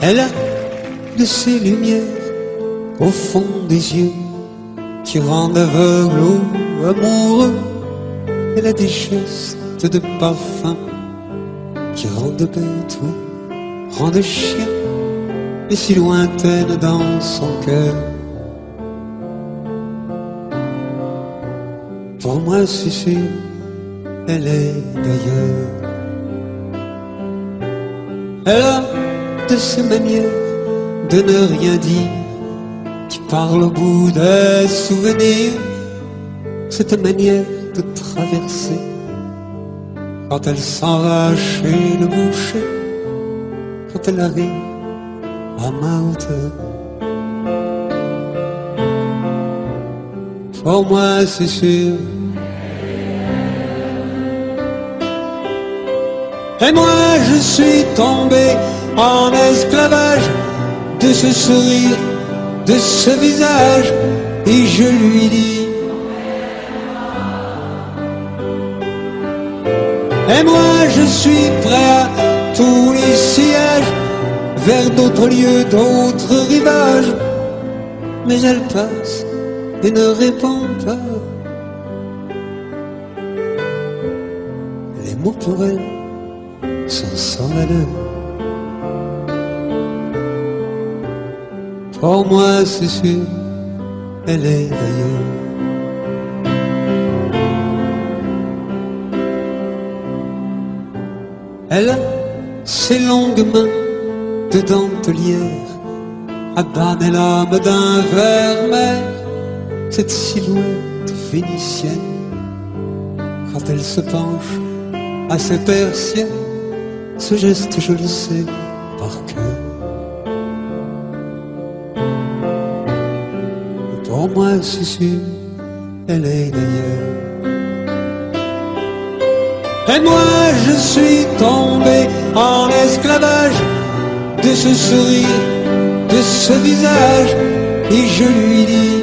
Elle a de ces lumières au fond des yeux qui rendent aveugle ou amoureux. Elle a des gestes de parfum qui rendent bête ou rendent chien, et si lointaine dans son cœur. Pour moi c'est sûr, elle est d'ailleurs. Elle a de ces manières de ne rien dire qui parle au bout des souvenirs. Cette manière de traverser quand elle s'en va chez le boucher, quand elle arrive à ma hauteur. Pour moi c'est sûr. Et moi je suis tombé en esclavage de ce sourire, de ce visage, et je lui dis: et moi je suis prêt à tous les sillages, vers d'autres lieux, d'autres rivages. Mais elle passe et ne répond pas. Les mots pour elle sont sans valeur. Pour moi c'est sûr, elle est d'ailleurs. Elle a ses longues mains de dentelière à banner l'âme d'un ver-mer. Cette silhouette vénitienne, quand elle se penche à ses persiennes, ce geste je le sais par cœur. Pour moi c'est sûr, elle est d'ailleurs. Et moi je suis tombé en esclavage de ce sourire, de ce visage, et je lui dis: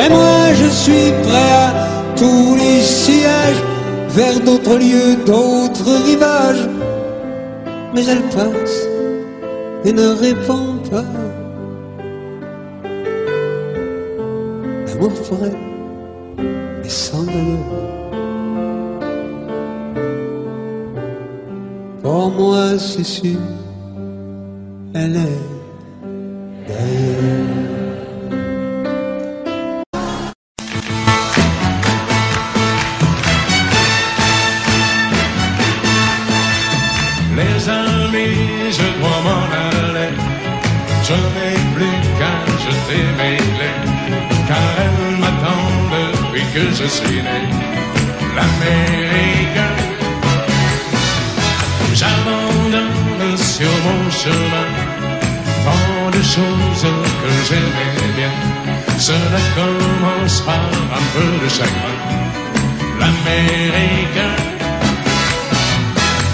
et moi je suis prêt à tous les sillages, vers d'autres lieux, d'autres rivages. Mais elle passe et ne répond pas. L'amour pour elle est sans valeur. Pour moi c'est sûr, elle est d'ailleurs. Les amis, je dois m'en aller. Je n'ai plus qu'à jeter mes clés, car elles m'attendent depuis que je suis né. L'Amérique, j'abandonne sur mon chemin tant de choses que j'aimais bien. Cela commence par un peu de chagrin. L'Amérique,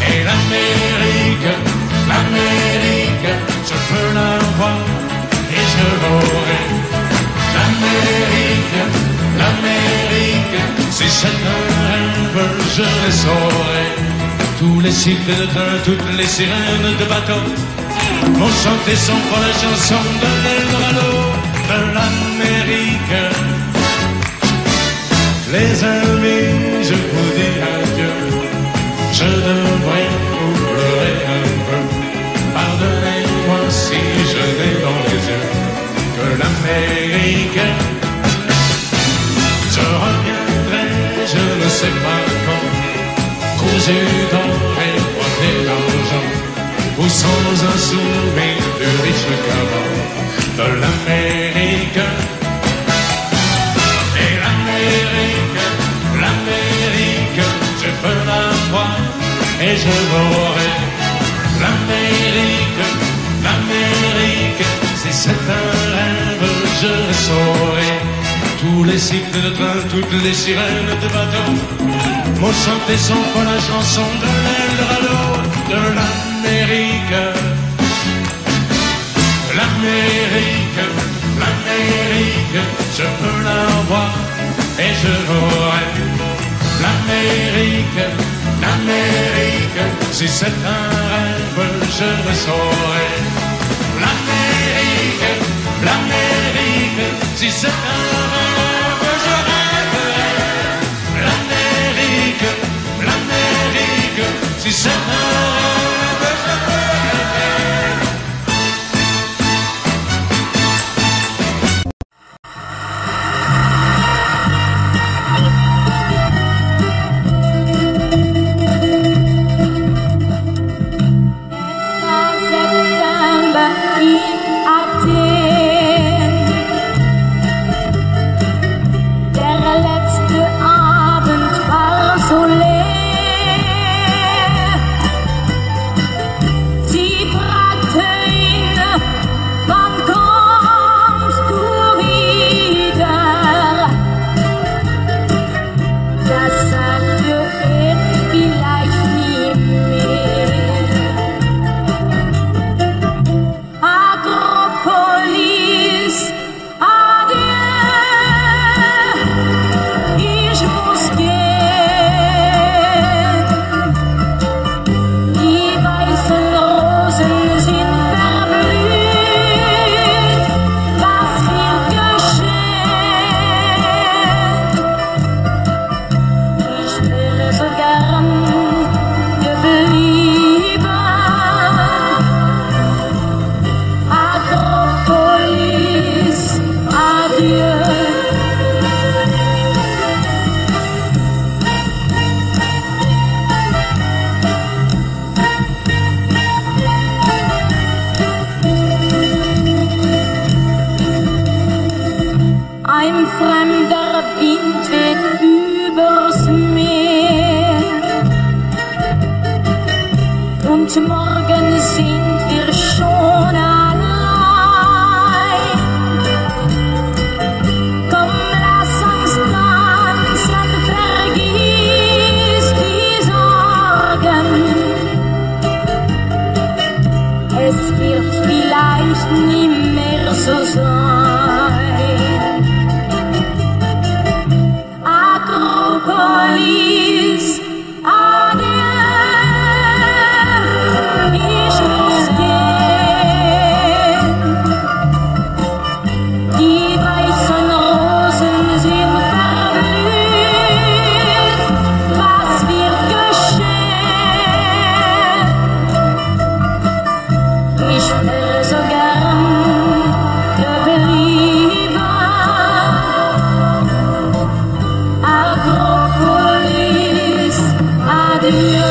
et l'Amérique, l'Amérique, je peux la voir et je l'aurai. L'Amérique, l'Amérique, si c'est un rêve, je les saurai. Tous les cycles de train, toutes les sirènes de bateau vont chanter son pour la chanson de l'Eldorado de l'Amérique. Les amis, je vous dis adieu. Je devrais vous pleurer un peu. Pardonnez-moi si je n'ai dans les yeux que l'Amérique. Je reviendrai, je ne sais pas quand, cousu d'or et boité d'argent, ou sans un sourire plus riche qu'avant de l'Amérique. Et l'Amérique, l'Amérique, je peux la voir et je l'aurai. L'Amérique, l'Amérique, si c'est un rêve, je le saurai. Tous les cycles de train, toutes les sirènes de bateau m'ont chanté son pour la chanson de l'Eldorado de l'Amérique. L'Amérique, l'Amérique, je peux la voir et je l'aurai. L'Amérique, l'Amérique, Si c'est un rêve, je le saurai. L'Amérique, l'Amérique, si c'est un rêve, je rêverai. L'Amérique, l'Amérique, si c'est un rêve, je rêverai. Ein fremder Wind weht übers Meer und morgen sind wir schon allein. Komm, lass uns tanzen, vergiss die Sorgen. Es wird vielleicht nie mehr so sein. Akropolis, adieu, ich muss gehen. Die weißen Rosen sind verblüht, was wird geschehen? Ich wäre so gern geblieben. Akropolis, adieu.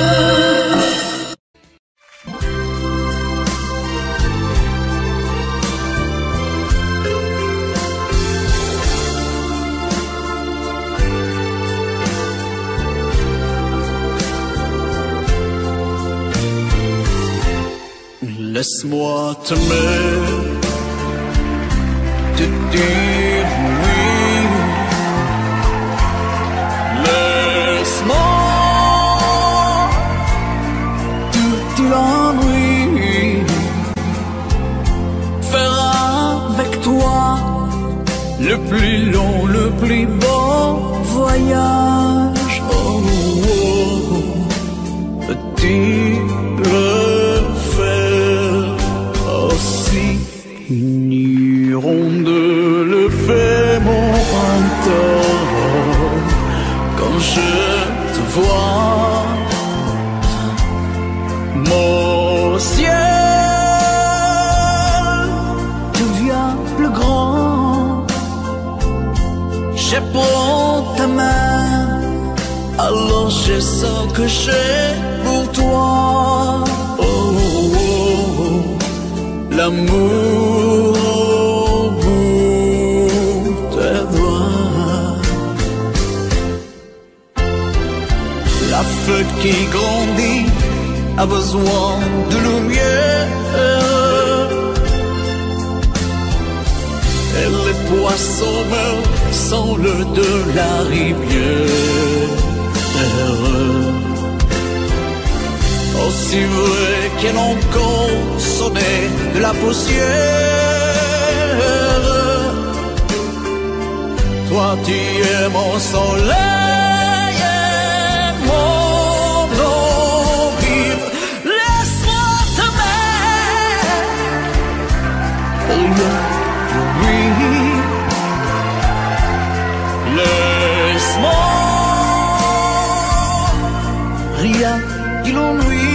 Laisse-moi t'aimer, te dire oui. Laisse-moi tout l'ennui, faire avec toi le plus long, le plus beau voyage. Oh, oh, petit le faire aussi, hirondelle le fait mon tort. Quand je te vois, mon ciel devient plus grand. Je prends ta main, alors je sens que j'ai pour toi. Oh, oh, oh, l'amour au bout des doigts. La feuille qui grandit a besoin de lumière, et les poissons meurent sans l'eau de la rivière. Aussi vrai qu'elle a encore sonné de la poussière, toi tu es mon soleil et mon eau vive. rien de lui. Laisse-moi rien de lui,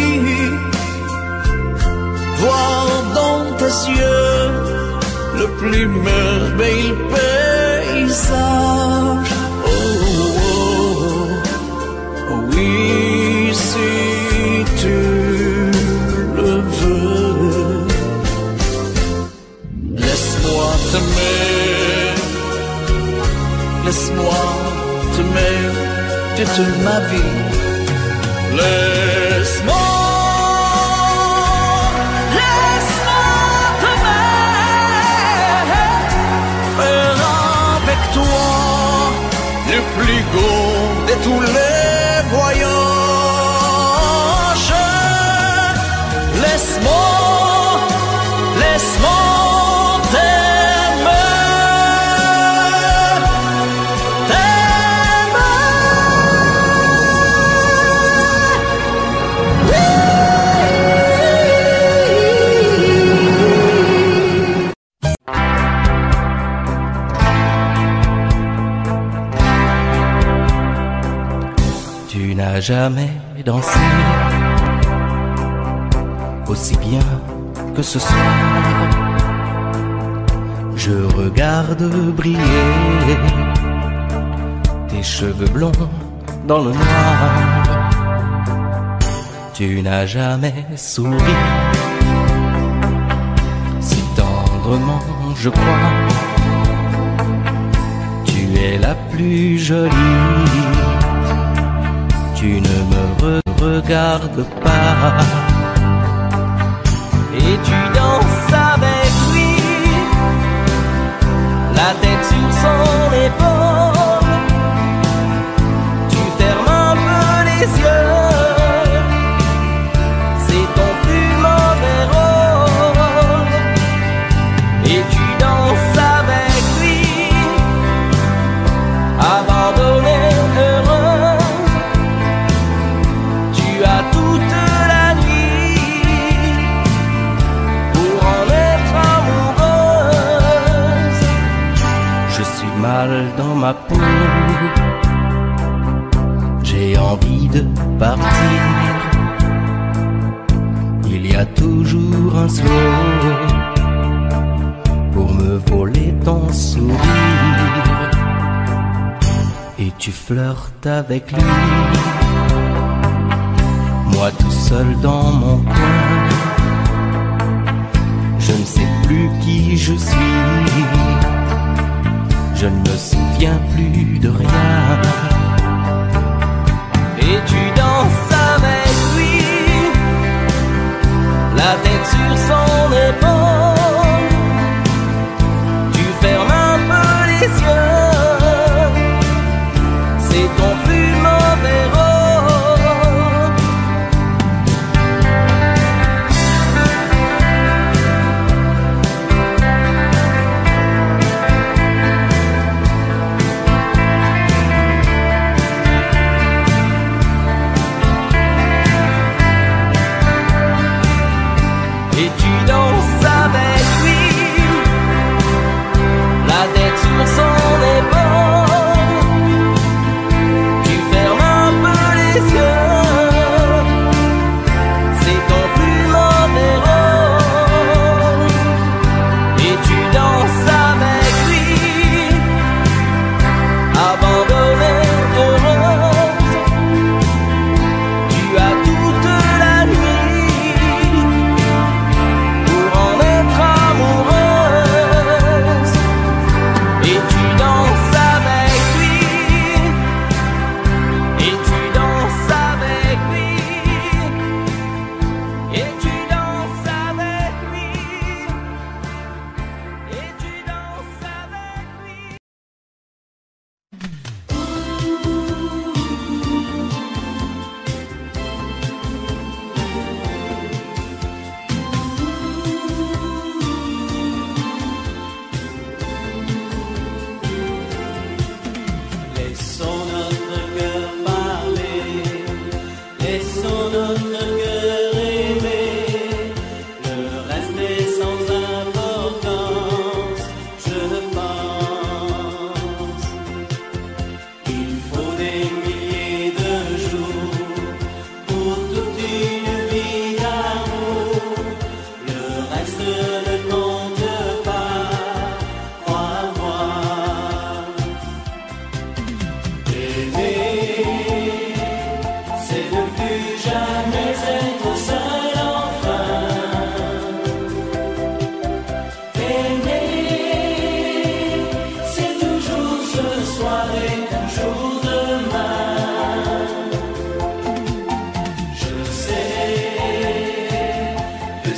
voir dans tes yeux le plus merveilleux paysage. Oh, oh, oh, oui, si tu le veux. Laisse-moi t'aimer, laisse-moi t'aimer toute ma vie. Laisse-moi le plus beau de tous les voyages. Laisse-moi t'aimer, Tu n'as jamais dansé aussi bien que ce soir. Je regarde briller tes cheveux blonds dans le noir. Tu n'as jamais souri si tendrement, je crois. Tu es la plus jolie. Tu ne me regardes pas et tu danses avec lui, la tête sur son épaule. Tu fermes un peu les yeux, c'est ton plus mauvais rôle. Et tu danses avec lui, abandonné, heureux. Tu as toute la nuit pour en être amoureuse. Je suis mal dans ma peau, j'ai envie de partir. Il y a toujours un slow pour me voler ton sourire. Et tu flirtes avec lui, moi tout seul dans mon coin. Je ne sais plus qui je suis, je ne me souviens plus de rien. Et tu danses avec lui, la tête sur son épaule. Tu fermes un peu les yeux, c'est ton plus mauvais rôle. Et tu danses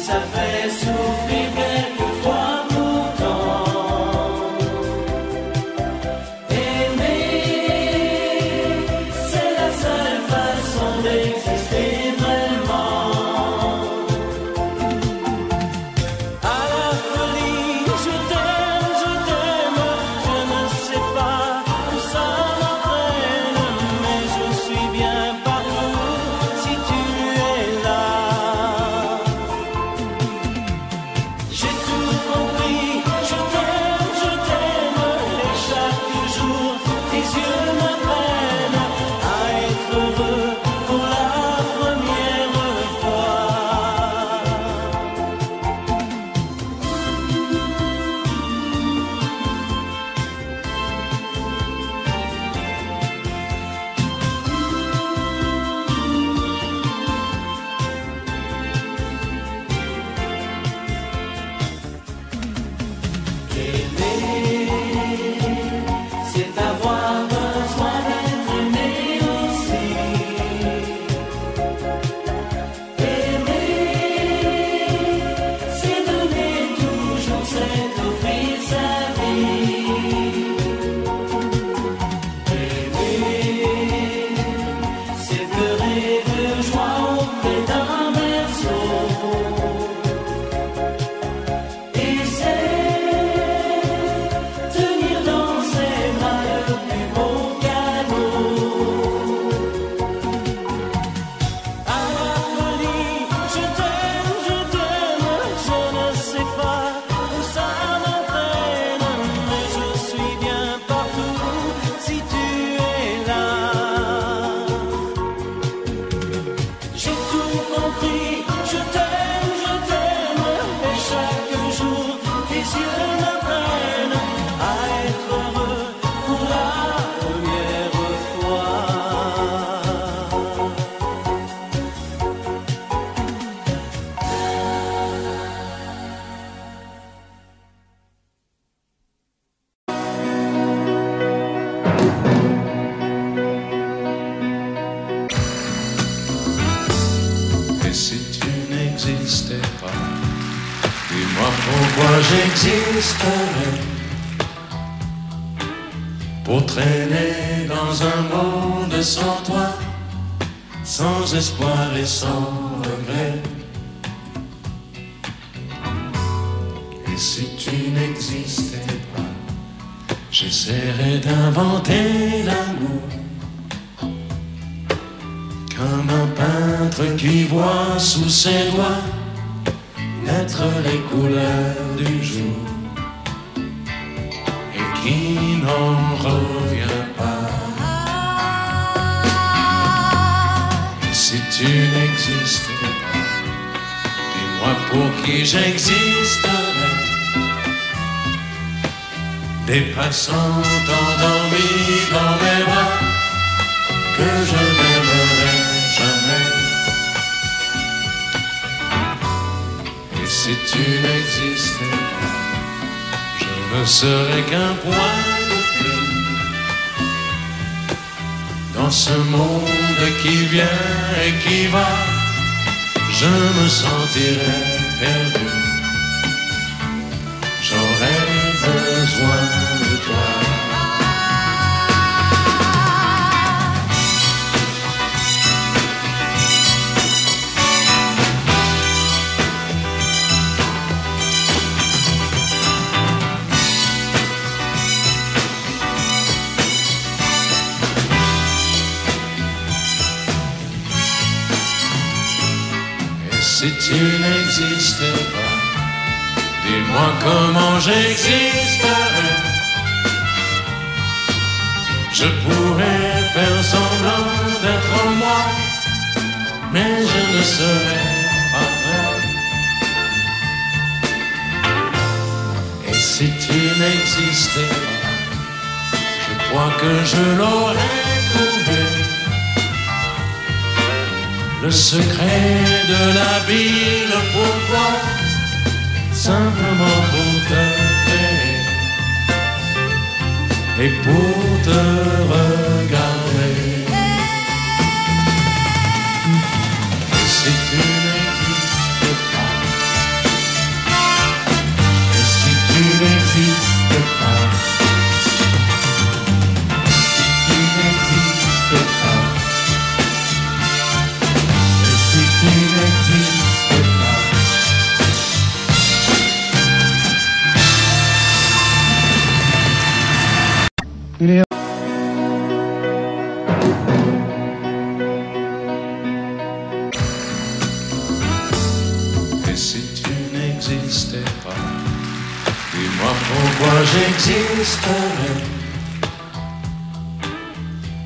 ça fait souffrir quelquefois pourtant. Aimer, c'est la seule façon d'exister vraiment. À la folie, je t'aime, je ne sais pas où ça m'entraîne, mais je suis bien partout si tu es là. J'ai tout compris, je t'aime, et chaque jour tes yeux m'apprennent à être heureux pour la première fois. Aimer, c'est avoir besoin d'être aimé aussi. Aimer, c'est donner toujours, c'est offrir sa vie. Aimer, c'est pleurer de joie auprès d'un berceau. Et c'est tenir dans ses bras le plus beau cadeau. À la folie, je t'aime, je ne sais pas où ça m'entraîne, mais je suis bien partout si tu es là. J'ai tout compris, je t'aime, et chaque jour tes yeux m'apprennent à être heureux pour la première fois. Et si tu n'existais pas, dis-moi pourquoi j'existerais. Pour traîner dans un monde sans toi, sans espoir et sans regret. Et si tu n'existais pas, j'essaierais d'inventer l'amour. Comme un peintre qui voit sous ses doigts naître les couleurs du jour et qui n'en revient pas. Et si tu n'existais pas, dis-moi pour qui j'existerais. Des passants endormis dans mes bras que je n'aimerais jamais. Et si tu n'existais pas, je ne serais qu'un point de plus dans ce monde qui vient et qui va. Je me sentirais perdu. J'aurais besoin de toi. Si tu n'existais pas, dis-moi comment j'existerais. Je pourrais faire semblant d'être moi, mais je ne serais pas vrai. Et si tu n'existais pas, je crois que je l'aurais trouvé. Le secret de la vie, le pourquoi, simplement pour te créer et pour te regarder. Et si tu n'existes pas, si tu n'existais pas, dis-moi pourquoi j'existerais.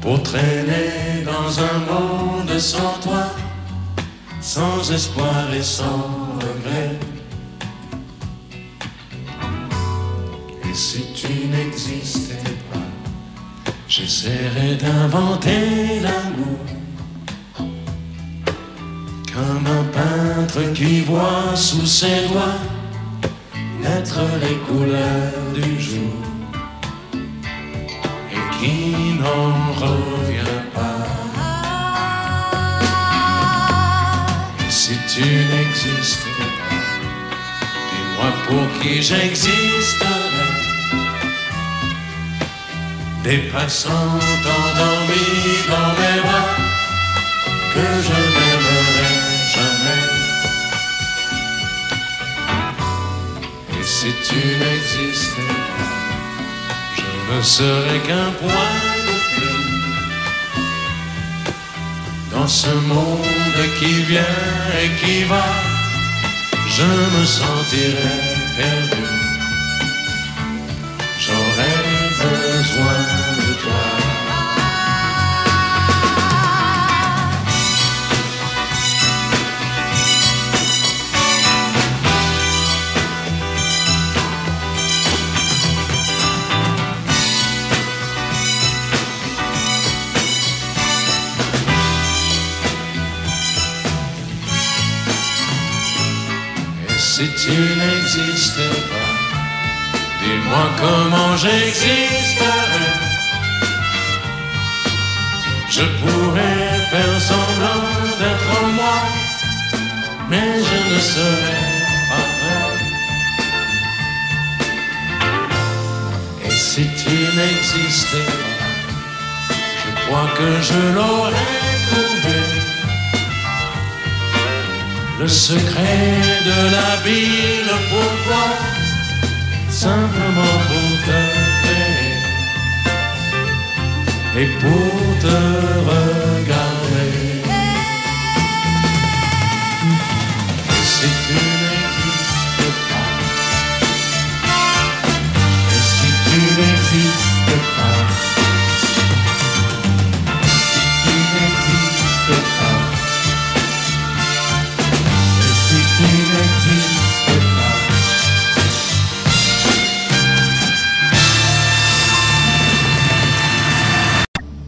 Pour traîner dans un monde sans toi, sans espoir et sans regret. Et si tu n'existais pas, j'essaierais d'inventer l'amour, comme un peintre qui voit sous ses doigts naître les couleurs du jour et qui n'en revient pas. Et si tu n'existais pas, dis-moi pour qui j'existerais. Des passants endormis dans mes bras que je n'aimerais jamais. Et si tu n'existais pas, je ne serais qu'un point de plus dans ce monde qui vient et qui va. Je me sentirais perdu. J'aurais besoin de toi. Et si tu n'existais pas, dis-moi comment j'existerais. Je pourrais faire semblant d'être moi, mais je ne serais pas vrai. Et si tu n'existais pas, je crois que je l'aurais trouvé. Le secret de la vie, le pourquoi, simplement pour te créer et pour te regarder. Et si tu n'existes pas, et si tu n'existes pas, si tu n'existes pas, et si tu n'existes pas.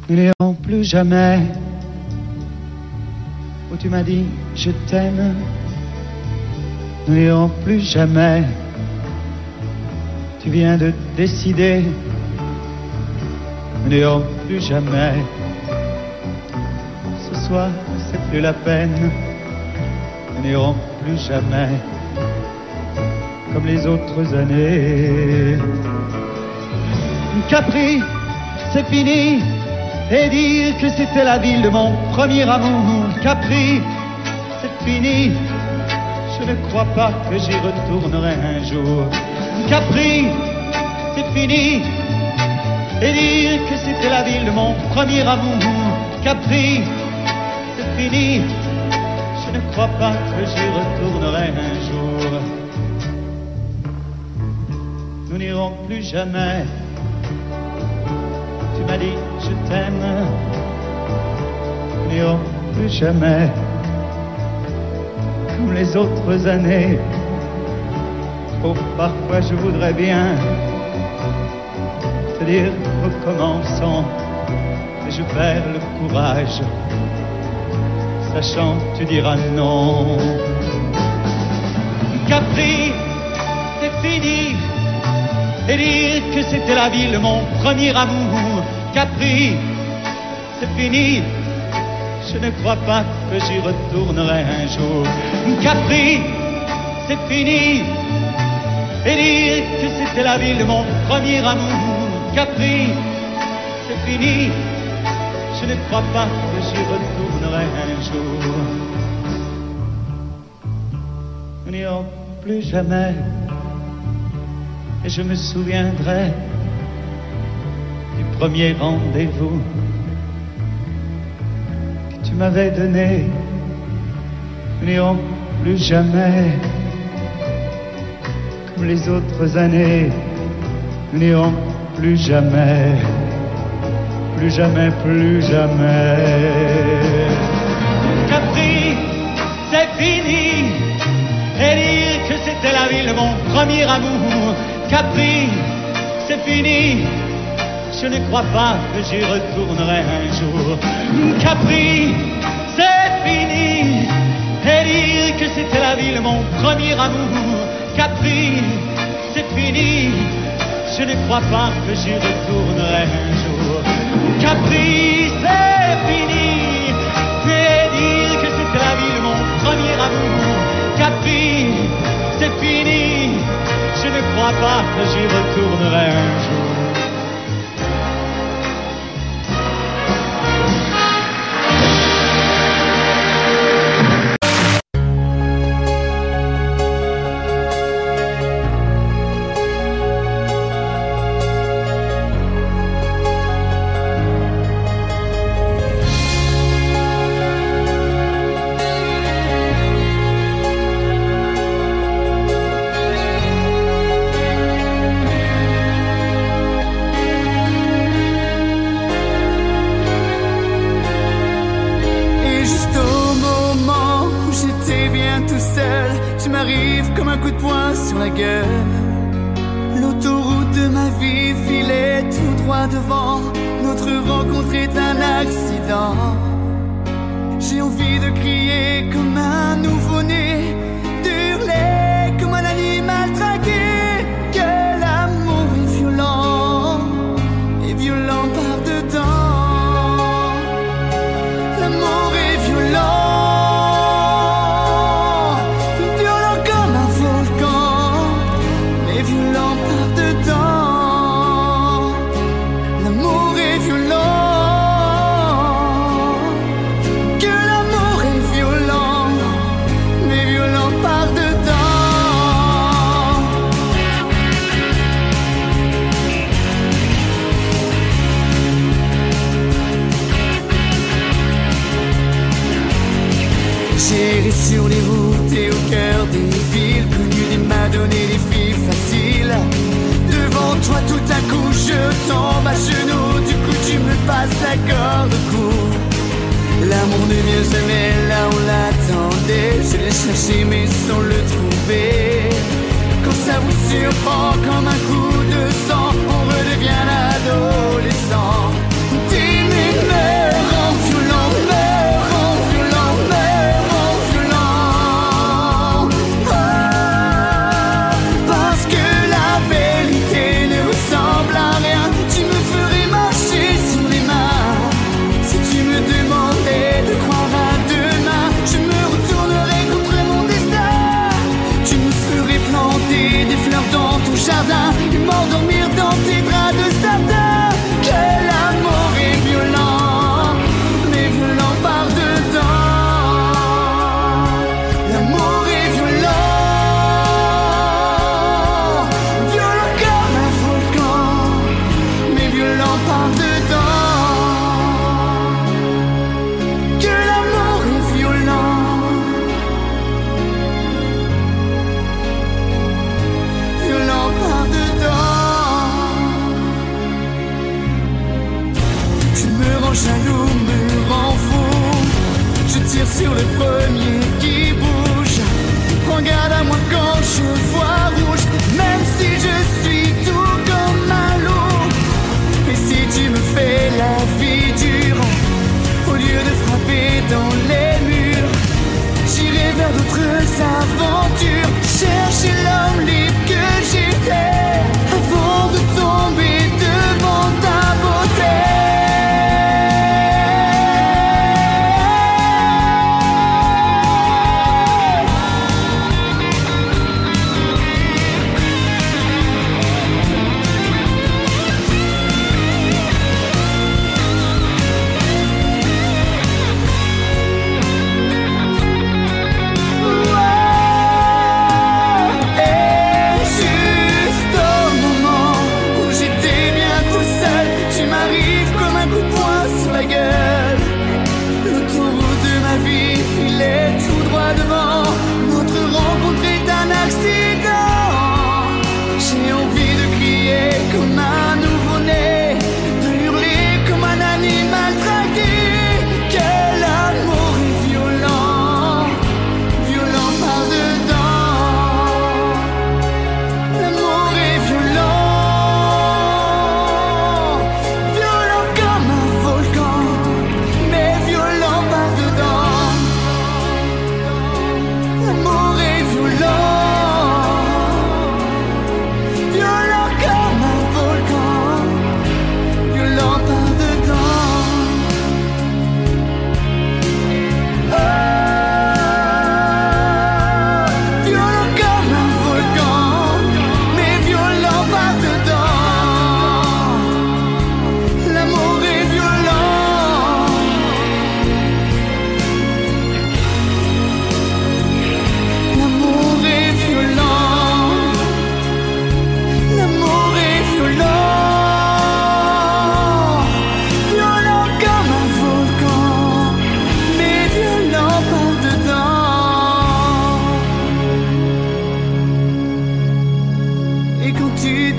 Nous n'irons plus jamais où tu m'as dit je t'aime. Nous n'irons plus jamais. Tu viens de décider. Nous n'irons plus jamais. Ce soir, c'est plus la peine. Nous n'irons plus jamais comme les autres années. Capri, c'est fini. Et dire que c'était la ville de mon premier amour. Capri, c'est fini. Je ne crois pas que j'y retournerai un jour. Capri, c'est fini. Et dire que c'était la ville de mon premier amour. Capri, c'est fini. Je ne crois pas que j'y retournerai un jour. Nous n'irons plus jamais. Tu m'as dit je t'aime. Nous n'irons plus jamais comme les autres années. Oh, parfois je voudrais bien te dire recommençons, mais je perds le courage, sachant que tu diras non. Capri, c'est fini. Et dire que c'était la ville de mon premier amour. Capri, c'est fini. Je ne crois pas que j'y retournerai un jour. Capri, c'est fini. Et dire que c'était la ville de mon premier amour. Capri, c'est fini. Je ne crois pas que j'y retournerai un jour. Nous n'irons plus jamais. Et je me souviendrai du premier rendez-vous que tu m'avais donné. Nous n'irons plus jamais comme les autres années, nous n'irons plus jamais, plus jamais, plus jamais. Capri, c'est fini, et dire que c'était la ville de mon premier amour. Capri, c'est fini, je ne crois pas que j'y retournerai un jour. Capri, c'est fini, et dire que c'était la ville de mon premier amour. Capri, c'est fini, je ne crois pas que j'y retournerai un jour. Capri, c'est fini, et dire que c'était la ville de mon premier amour. Capri, c'est fini, je ne crois pas que j'y retournerai un jour. Je m'arrive comme un coup de poing sur la gueule. L'autoroute de ma vie filait tout droit devant. Notre rencontre est un accident. J'ai envie de crier comme un nouveau-né, d'hurler comme un animal traqué. Que l'amour est violent, et violent par dedans. L'amour est violent. J'irai sur les routes et au cœur des villes connues des madonnes et des filles faciles. Devant toi tout à coup je tombe à genoux. Du coup tu me passes la corde au cou. L'amour ne vient jamais là où on l'attendait. Je l'ai cherché mais sans le trouver. Quand ça vous surprend comme un coup de sang, on redevient adolescent. Dis-moi meurs en violent, meurs en violent, meurs en violent. Parce que la vérité ne ressemble à rien. Tu me ferais marcher sur les mains. Si tu me demandais de croire à demain, je me retournerais contre mon destin. Tu me ferais planter des fleurs dans ton jardin.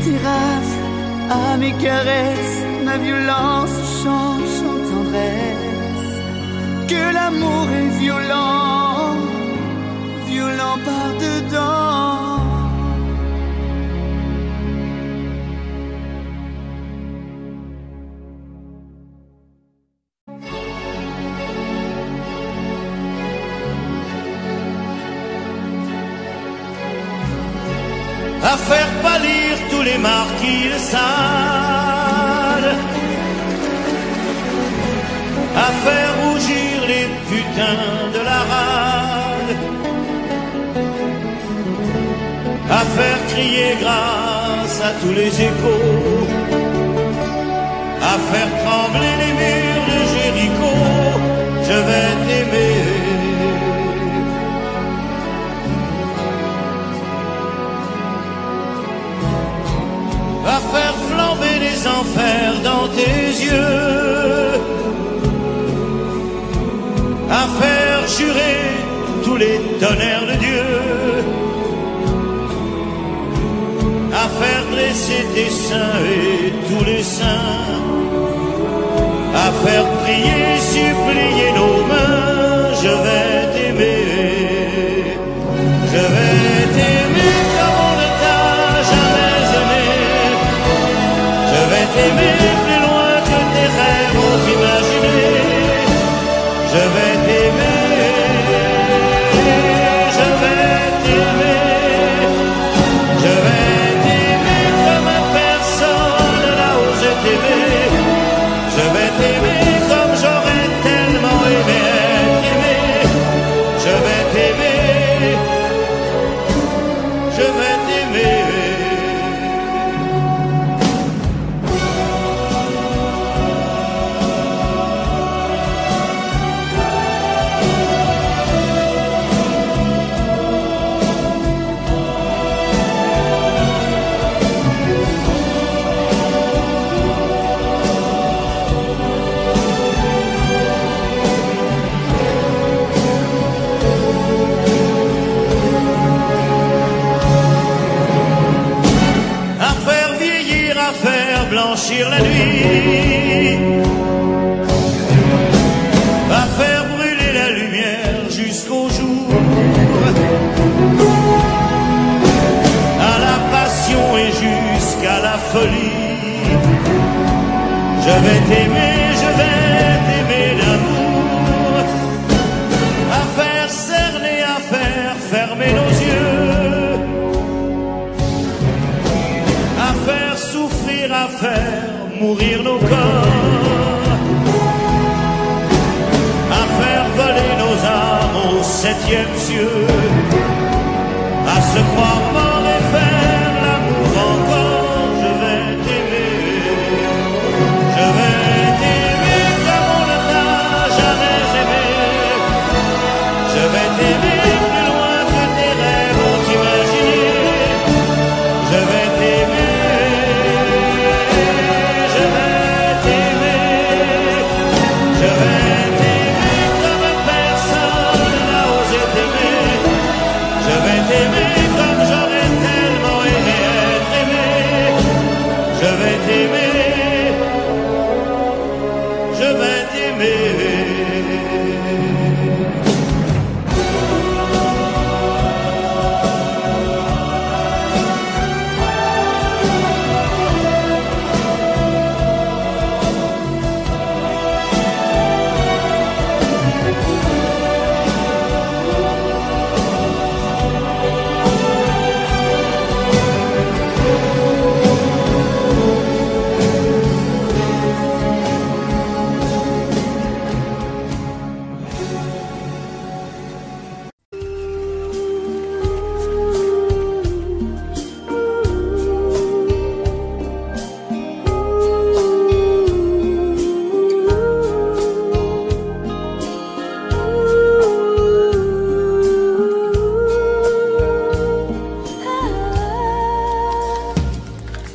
tes rafles, à mes caresses, ma violence change en tendresse. Que l'amour est violent, violent par dedans. À faire pâlir tous les marquis de Sade, à faire rougir les putains de la rade, à faire crier grâce à tous les échos, à faire trembler les murs de Jéricho. Je vais t'aimer. À faire flamber les enfers dans tes yeux, à faire jurer tous les tonnerres de Dieu, à faire dresser tes seins et tous les saints, à faire prier, supplier nos mains. Je vais t'aimer, je vais t'aimer comme on ne t'a jamais aimé. Je vais t'aimer plus loin que tes rêves ont imaginé. Je vais t'aimer, je vais t'aimer, je vais t'aimer comme personne n'a osé t'aimer. Je vais t'aimer comme j'aurais tellement aimé être aimé. Je vais t'aimer, je vais t'aimer. Blanchir la nuit, à faire brûler la lumière jusqu'au jour, à la passion et jusqu'à la folie. Je vais t'aimer, je vais t'aimer d'amour, à faire cerner, à faire fermer nos yeux, à faire souffrir, à faire mourir nos corps, à faire voler nos âmes au 7e cieux, à se croire mort et faire l'amour encore. Je vais t'aimer, je vais t'aimer comme on ne t'a jamais aimé. Je vais t'aimer plus loin que tes rêves ont imaginé. Je vais t'aimer, je vais t'aimer comme personne n'a osé t'aimer. Je vais t'aimer comme j'aurais tellement aimé être aimé. Je vais t'aimer, je vais t'aimer.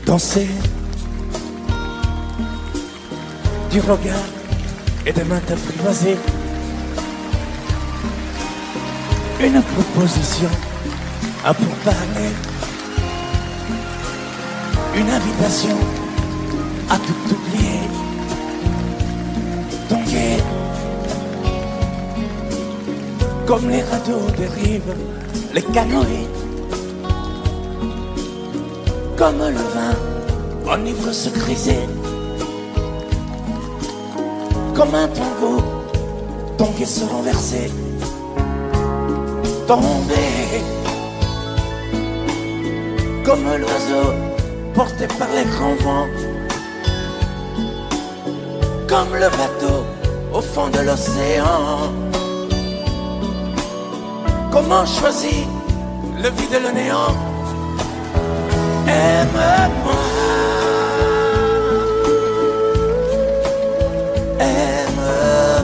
Danser du regard et de main t'apprivoiser, une proposition à pour parler, une invitation à tout oublier. Ton quai, comme les radeaux dérivent, les canoës, comme le vin enivre se griser, comme un tango, ton quai se renverser, tomber, comme l'oiseau porté par les grands vents, comme le bateau au fond de l'océan. Comment choisir le vide et le néant? Aime-moi, aime-moi,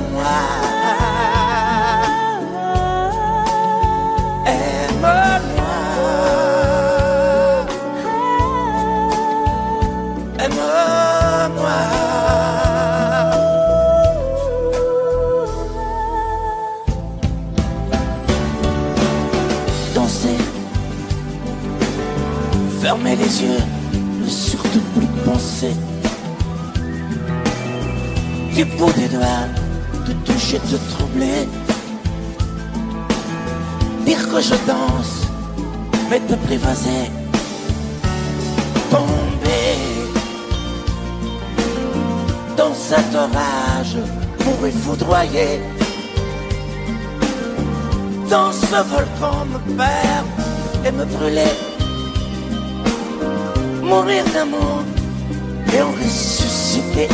aime-moi, aime-moi. Danser, fermer les yeux, ne surtout plus penser. Du bout des doigts, te toucher, te troubler. Dire que je danse, mais te prévaser. Tomber dans cet orage, mourir foudroyé. Dans ce volcan me perdre et me brûler. Mourir d'amour et en ressusciter.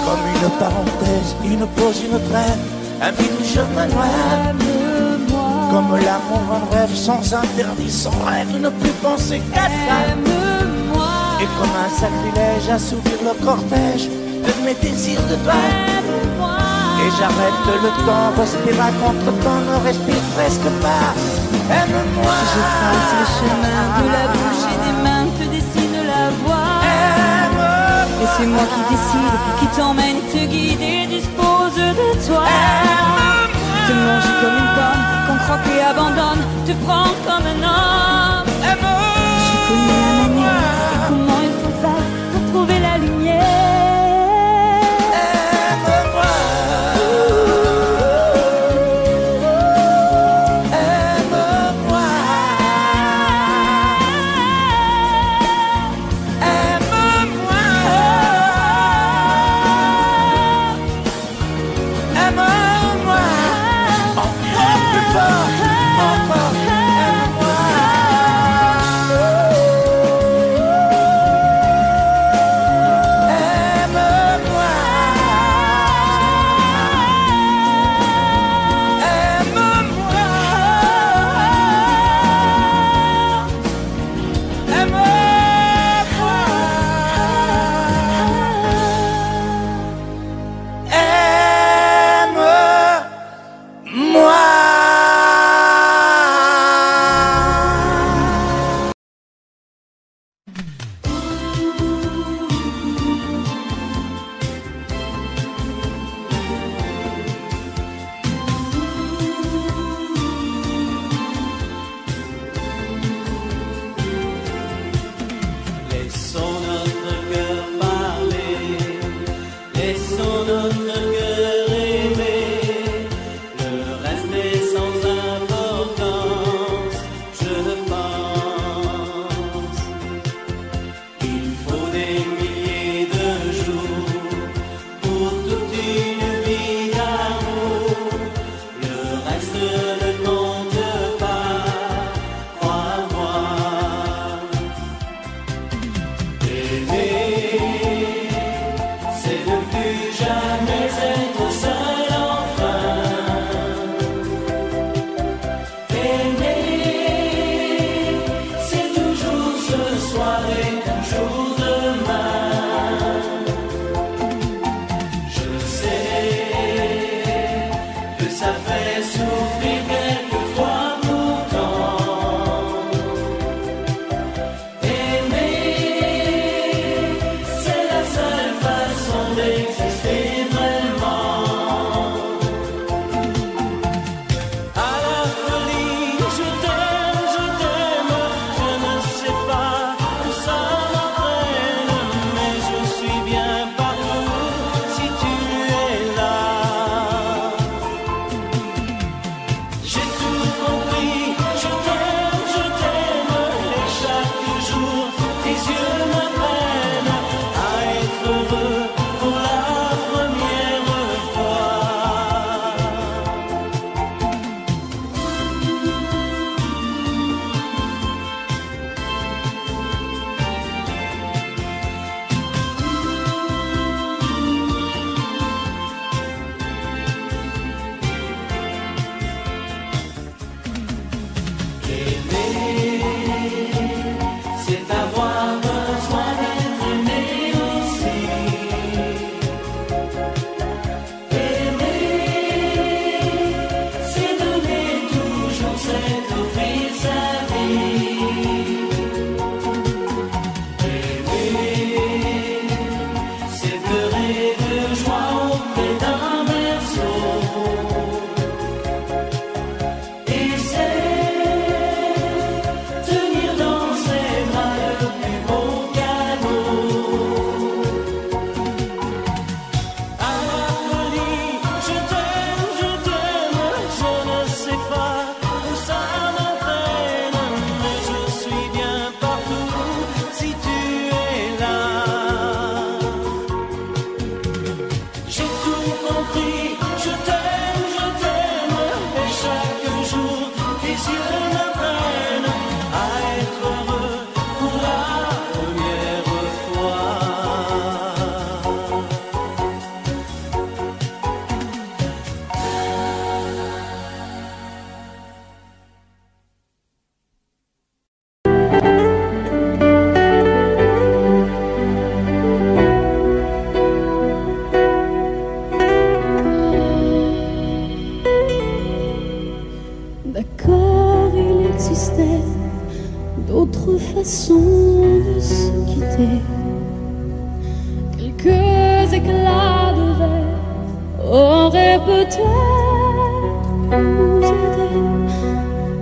Comme une parenthèse, une pause, une trêve, un vide où je me noie. Comme l'amour en rêve, sans interdit, sans rêve, ne plus penser qu'à ça. Et comme un sacrilège, assouvir le cortège de mes désirs de toi. Et j'arrête le temps, respire à contre-temps, ne respire presque pas. Aime-moi. Je trace le chemin de la bouche et des mains te dessine la voie. Et c'est moi qui décide, qui t'emmène, te guide et dispose de toi. Te manger comme une pomme, qu'on croque et abandonne, te prends comme un homme. Je connais la manière et comment il faut faire pour trouver la lumière. existait d'autres façons de se quitter. Quelques éclats de verre auraient peut-être pu nous aider.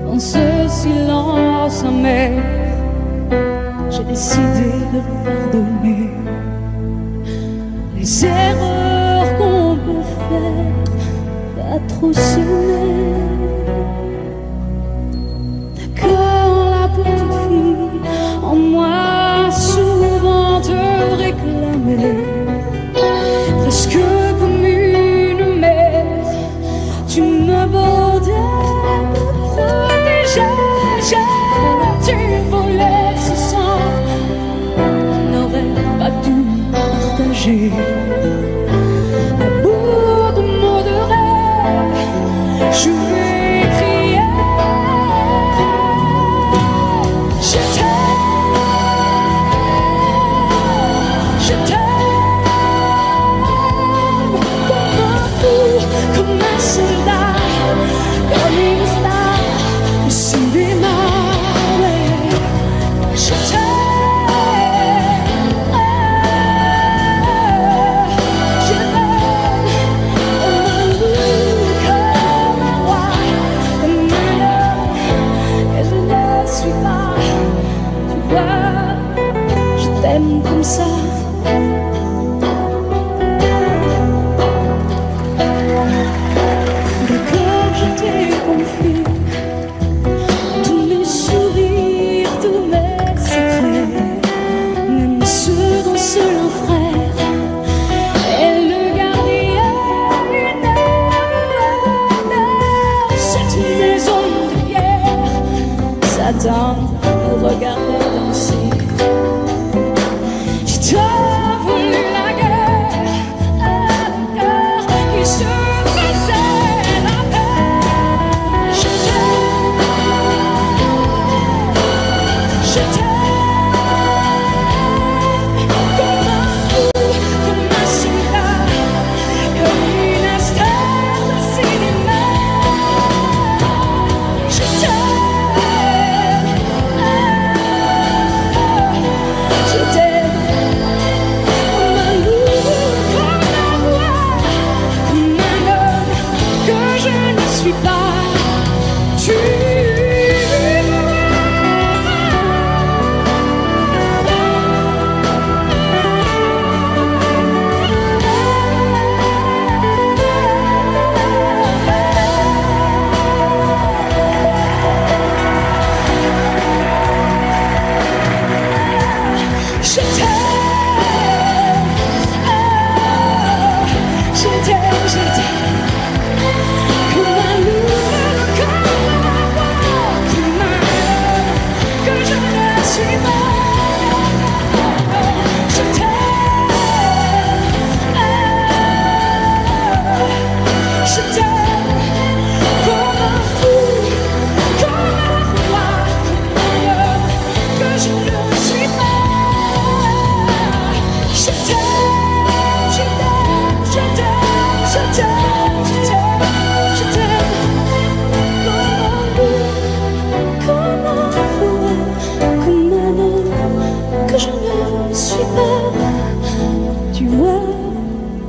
Dans ce silence amer, j'ai décidé de pardonner les erreurs qu'on peut faire, pas trop s'aimer. D'accord, la petite fille en moi souvent te réclamait, presque comme une mère, tu me bordais, me protégeais. Tu volais ce sang qu'on n'aurait pas dû partager. À bout de mots de rêve, je vais crier. Je t'aime, comme un fou, comme un soldat, comme une star au cinéma. Je t'aime comme ça. D'accord, je t'ai confié tous mes sourires, tous mes secrets, même ceux dont seul un frère est le gardien d'une âme. Cette maison de pierre, Satan me regardait danser. Tu as voulu la guerre, un cœur qui se faisait la paix. Je t'aime, comme un fou, comme un soldat, comme une star de cinéma. Je t'aime, je t'aime.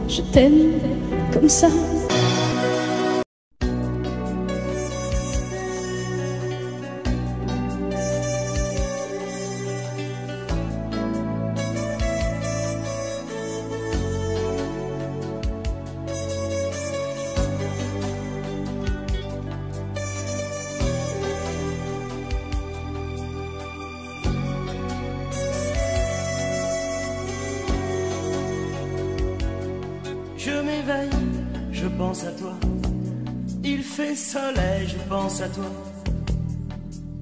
Je t'aime comme ça. Je m'éveille, je pense à toi. Il fait soleil, je pense à toi.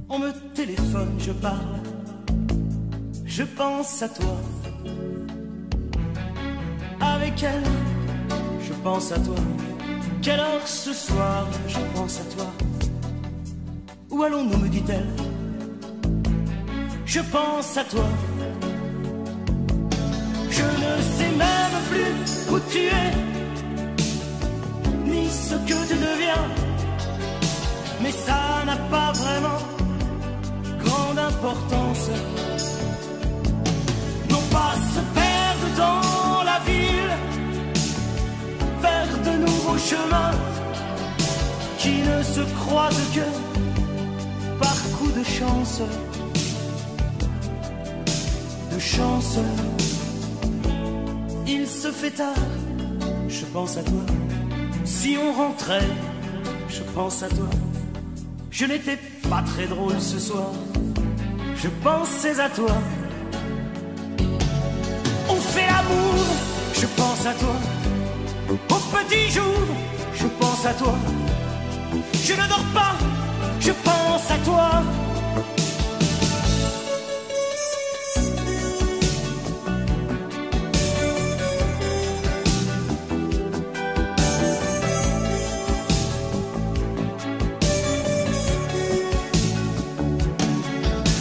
On me téléphone, je parle. Je pense à toi. Avec elle, je pense à toi. Quelle heure ce soir, je pense à toi. Où allons-nous, me dit-elle. Je pense à toi. Je ne sais même plus où tu es, ni ce que tu deviens. Mais ça n'a pas vraiment d'importance. Non pas se perdre dans la ville, vers de nouveaux chemins qui ne se croisent que par coup de chance. De chance. Il se fait tard, je pense à toi. Si on rentrait, je pense à toi. Je n'étais pas très drôle ce soir, je pensais à toi. On fait l'amour, je pense à toi. Au petit jour, je pense à toi. Je ne dors pas, je pense à toi.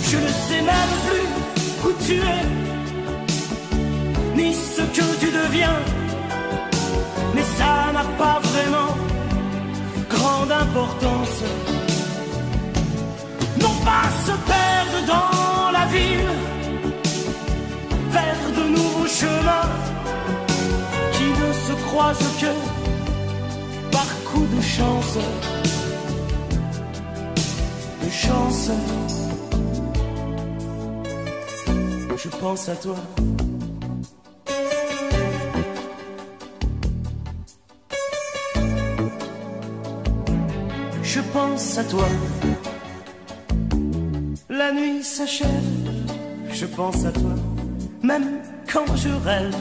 Je ne sais même plus où tu es, ni ce que tu deviens, mais ça n'a pas vraiment grande importance. Non pas se perdre dans la ville, vers de nouveaux chemins qui ne se croisent que par coup de chance. De chance. Je pense à toi. Je pense à toi. La nuit s'achève, je pense à toi. Même quand je rêve,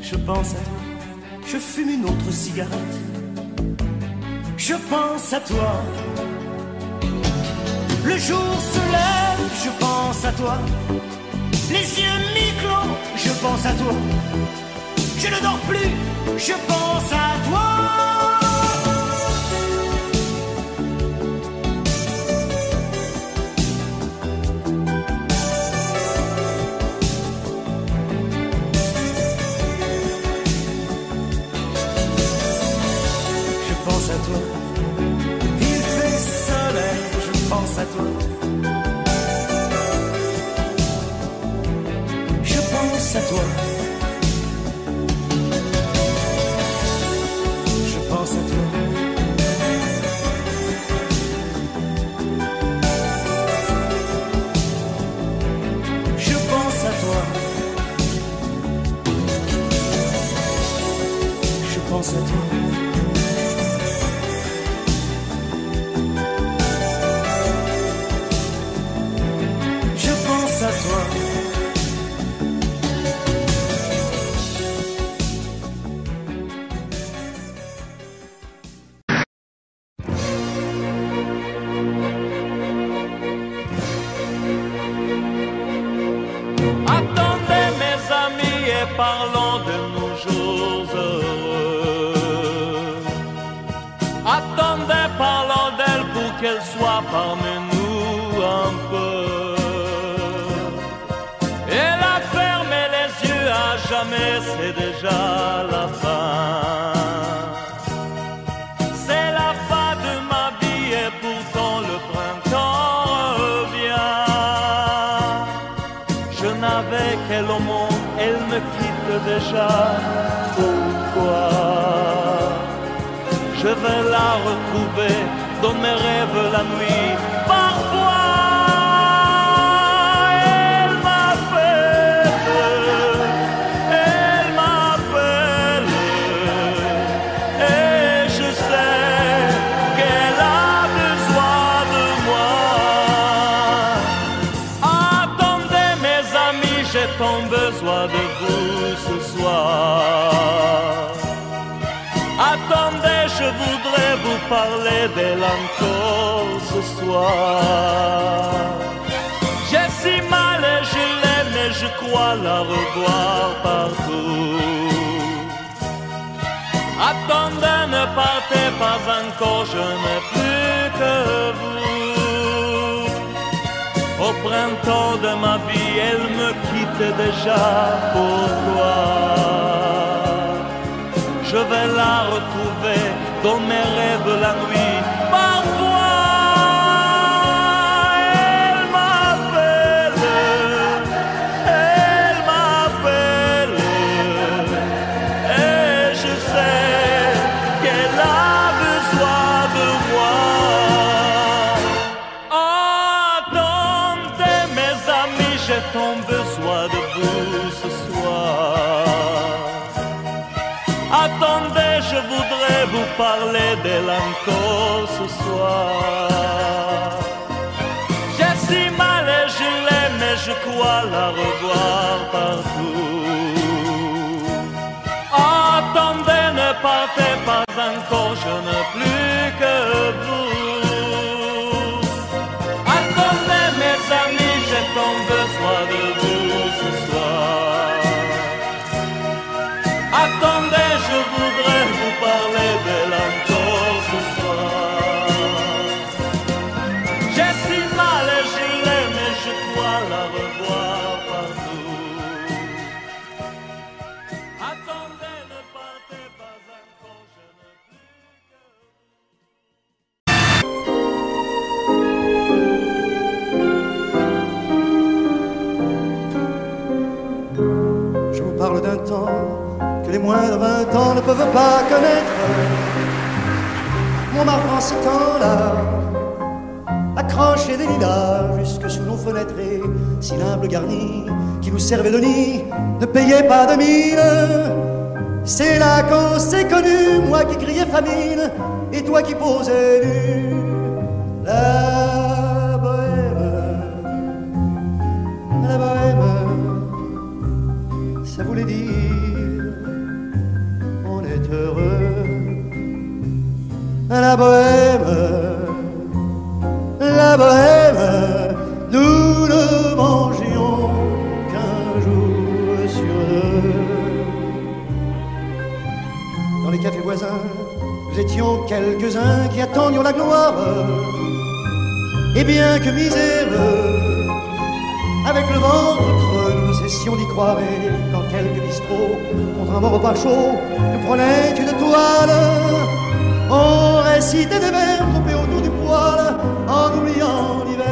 je pense à toi. Je fume une autre cigarette, je pense à toi. Le jour se lève, je pense à toi. Les yeux mi-clos, je pense à toi. Je ne dors plus, je pense à toi. Je pense à toi. Il fait soleil, je pense à toi. Je pense à toi. Je pense à toi. Je pense à toi. Je pense à toi. Je pense à toi. Attendez mes amis et parlons de nos jours heureux. Attendez, parlons d'elle pour qu'elle soit parmi nous un peu. Elle a fermé les yeux à jamais, c'est déjà la fin. C'est la fin de ma vie et pourtant le printemps revient. Je n'avais qu'elle au monde, elle me quitte déjà. Pourquoi? Je vais la retrouver dans mes rêves la nuit. Parfois, elle m'appelle, et je sais qu'elle a besoin de moi. Attendez mes amis, j'ai tant besoin de vous ce soir. Attendez, je voudrais vous parler d'elle encore ce soir. J'ai si mal et je l'aime et je crois la revoir partout. Attendez, ne partez pas encore, je n'ai plus que vous. Au printemps de ma vie, elle me quitte déjà. Pourquoi? Je vais la retrouver dans mes rêves la nuit. Parfois, elle m'appelle. j'ai tant besoin de vous ce soir. Attendez, je voudrais vous parler d'elle encore ce soir. J'ai si mal et je l'aime et je crois la revoir partout. Attendez, ne partez pas encore, je n'ai plus que vous. Attendez mes amis, j'ai tant besoin de vous ce soir. Attendez, je voudrais vous parler d'elle encore ce soir. J'ai si mal et je l'aime et je crois la revoir partout. Attendez, ne partez pas encore, je ne plus Je vous parle d'un temps que les moins de 20 ans ne peuvent pas connaître. Montmartre en ce temps-là, accroché des lilas jusque sous nos fenêtres et si l'humble garni qui nous servait de nid ne payait pas de mine. C'est là qu'on s'est connu, moi qui criais famine et toi qui posais nu. La bohème, ça voulait dire on est heureux. La bohème, nous ne mangions qu'un jour sur deux. Dans les cafés voisins, nous étions quelques-uns qui attendions la gloire. Et bien que miséreux, avec le ventre creux, nous cessions d'y croire. Et dans quelques bistrots, contre un bon repas chaud, nous prenaient une toile. On récitait des vers groupés autour du poêle, en oubliant l'hiver.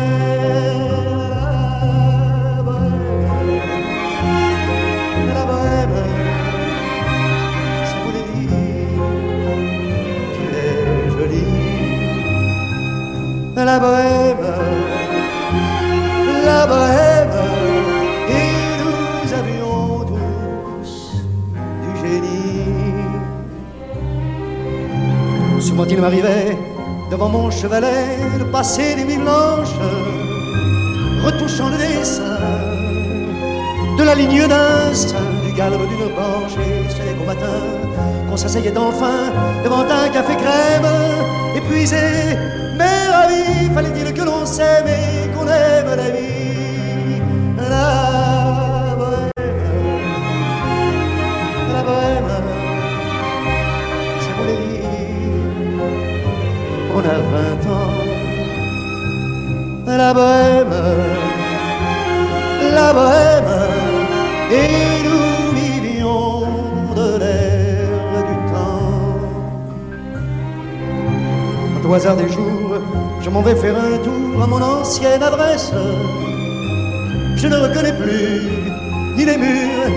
La bohème, ça voulait dire tu es jolie. La bohème, et nous avions tous du génie. Souvent il m'arrivait devant mon chevalet de passer des nuits blanches, retouchant le dessin de la ligne d'un sein, du galbe d'une branche. Et c'est qu'au matin qu'on s'asseyait enfin devant un café crème, épuisé mais ravi. Fallait-il que l'on s'aime et qu'on aime la vie. La bohème, ça voulait dire on a 20 ans. La bohème, et nous vivions de l'air du temps. Au hasard des jours, je m'en vais faire un tour à mon ancienne adresse. Je ne reconnais plus ni les murs,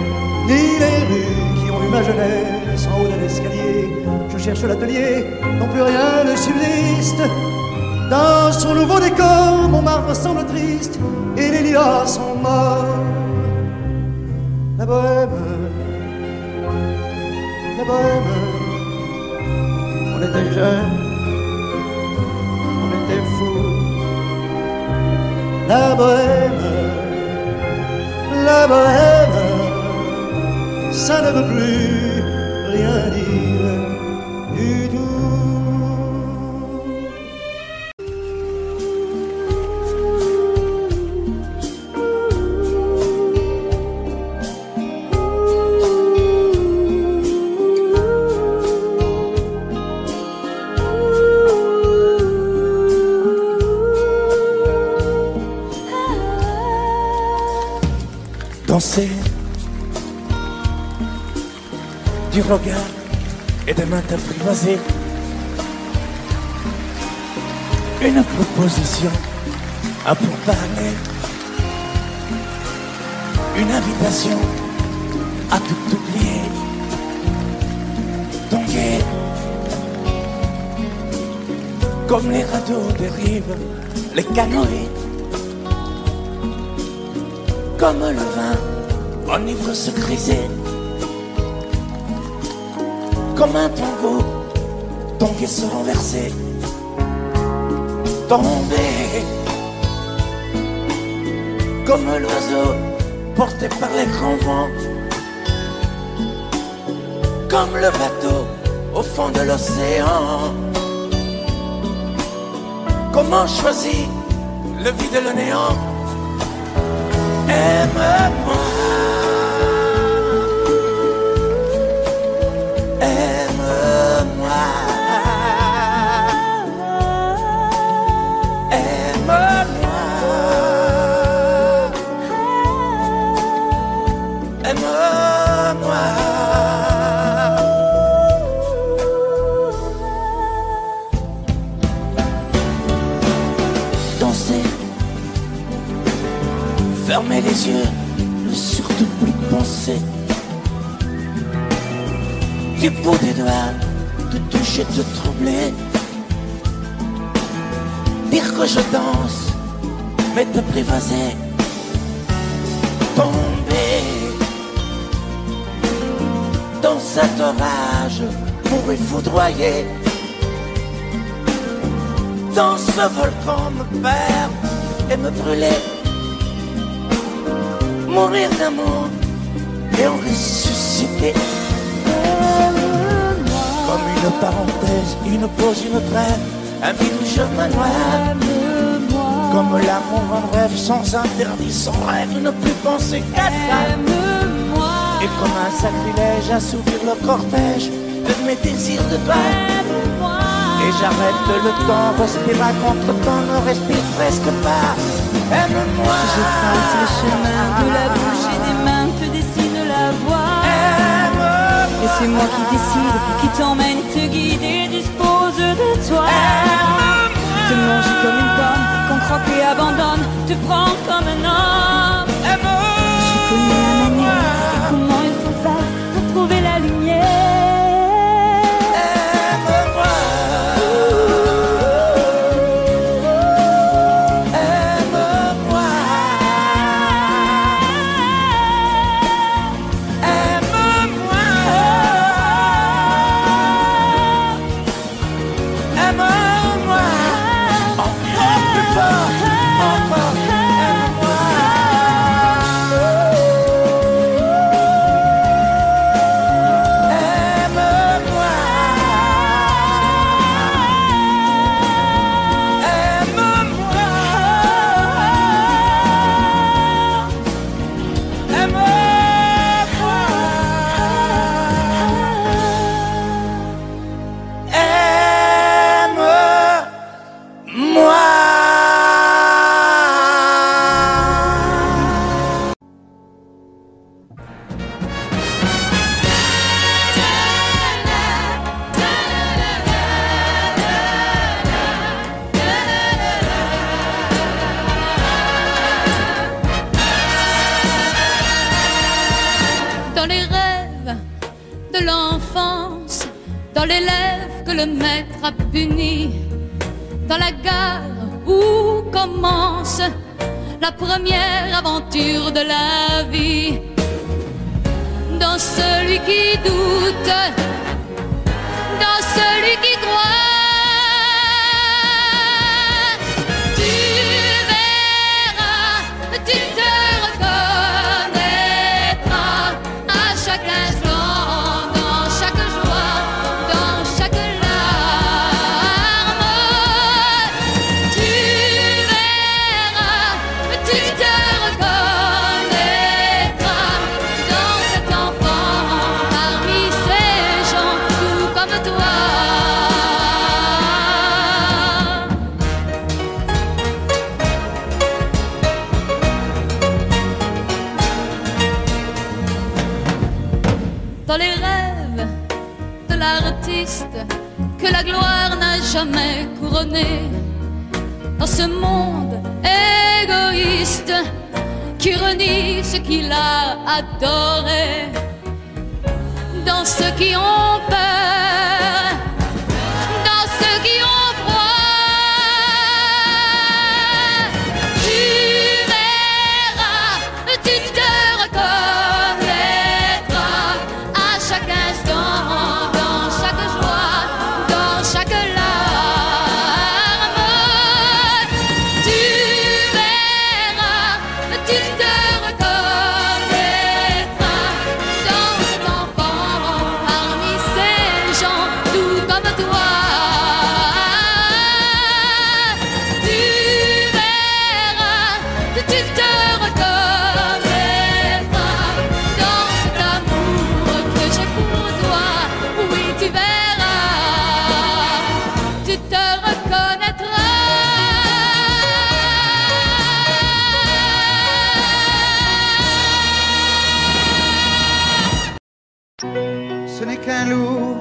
ni les rues qui ont eu ma jeunesse en haut de l'escalier. Je cherche l'atelier dont plus rien ne subsiste. Dans son nouveau décor, Montmartre semble triste et les lilas sont morts. La bohème, on était jeunes, on était fous. La bohème, ça ne veut plus rien dire du tout. Danser du regard et des mains apprivoisées, une proposition à pourparler, une invitation à tout oublier, tanguer comme les radeaux des rives, les canoës, comme le vin enivre se griser, comme un tango, ton pied se renverser, tomber, comme l'oiseau porté par les grands vents, comme le bateau au fond de l'océan. Comment choisir le vide et le néant? Aime-moi, aime-moi, aime-moi, aime-moi. Danser, fermer les yeux, ne surtout plus penser. Du bout des doigts, te toucher, te troubler. Dire que je danse, mais te prévaser. Tomber dans cet orage, mourir foudroyé. Dans ce volcan me perdre et me brûler. Mourir d'amour et en ressusciter. Comme une parenthèse, une pause, une trêve, un vide où je me noie. Comme l'amour en rêve, sans interdit, sans rêve, ne plus penser qu'à ça. Et comme un sacrilège, assouvir le cortège de mes désirs de toi. Et j'arrête le temps, respire à contre-temps, ne respire presque pas. Aime-moi. Je trace le chemin de la bouche et des mains, te dessine la voie. Et c'est moi qui décide, qui t'emmène, te guide et dispose de toi. Te manger comme une pomme, qu'on croque et abandonne, te prends comme un homme. Je connais la manière et comment il faut faire pour trouver la lumière. Dans l'élève que le maître a puni, dans la gare où commence la première aventure de la vie, dans celui qui doute, dans celui qui croit, tu verras, tu te reconnaîtras à chaque instant. Dans les rêves de l'artiste que la gloire n'a jamais couronné, dans ce monde égoïste qui renie ce qu'il a adoré, dans ceux qui ont peur, dans ceux qui ont froid, tu verras, tu tu te reconnaîtras dans cet amour que j'ai pour toi. Oui, tu verras, tu te reconnaîtras. Ce n'est qu'un lourd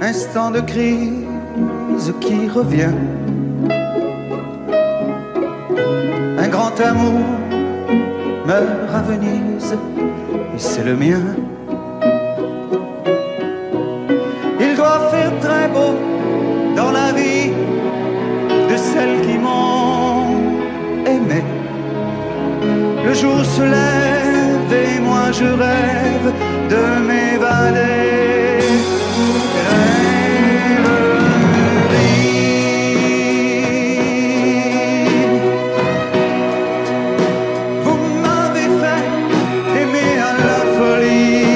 instant de crise qui revient. Un grand amour meurt à Venise et c'est le mien. Il doit faire très beau dans la vie de celles qui m'ont aimé. Le jour se lève et moi je rêve de m'évader. Vous m'avez fait aimer à la folie.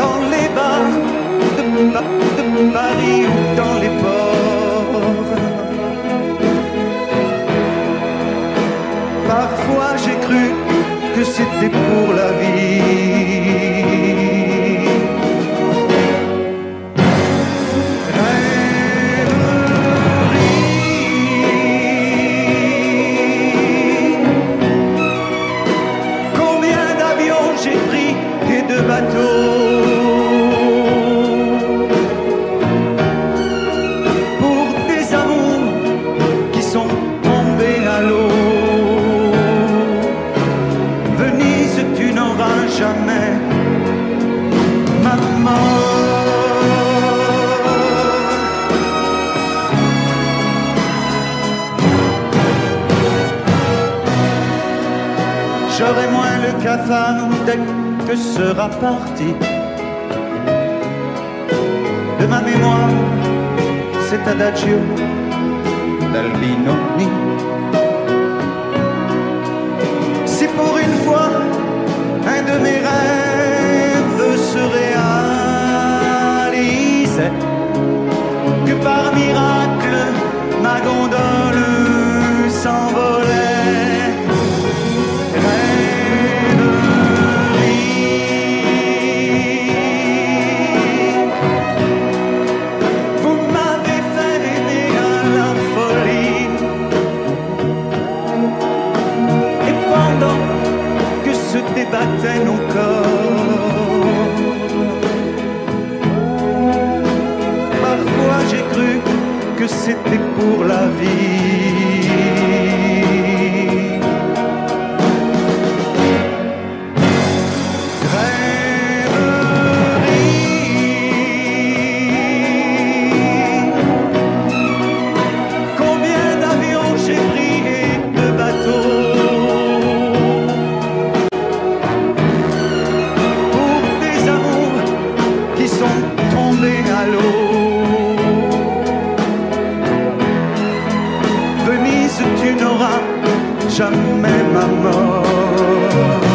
Dans les bars de Paris ou dans les ports. Parfois j'ai cru que c'était pour la vie. Rêverie. Combien d'avions j'ai pris et de bateaux pour des amours qui sont tombés à l'eau. Jamais maman. J'aurai moins le cafard dès que sera parti de ma mémoire cet adagio d'Albinoni. Si pour une fois un de mes rêves se réalisait, que par miracle ma gondole s'envolait. Rêverie. Vous m'avez fait aimer à la folie. Et pendant que se débattaient nos corps, parfois j'ai cru que c'était pour la vie. Rêverie. Combien d'avions j'ai pris et de bateaux tombés à l'eau. Venise, tu n'auras jamais ma mort.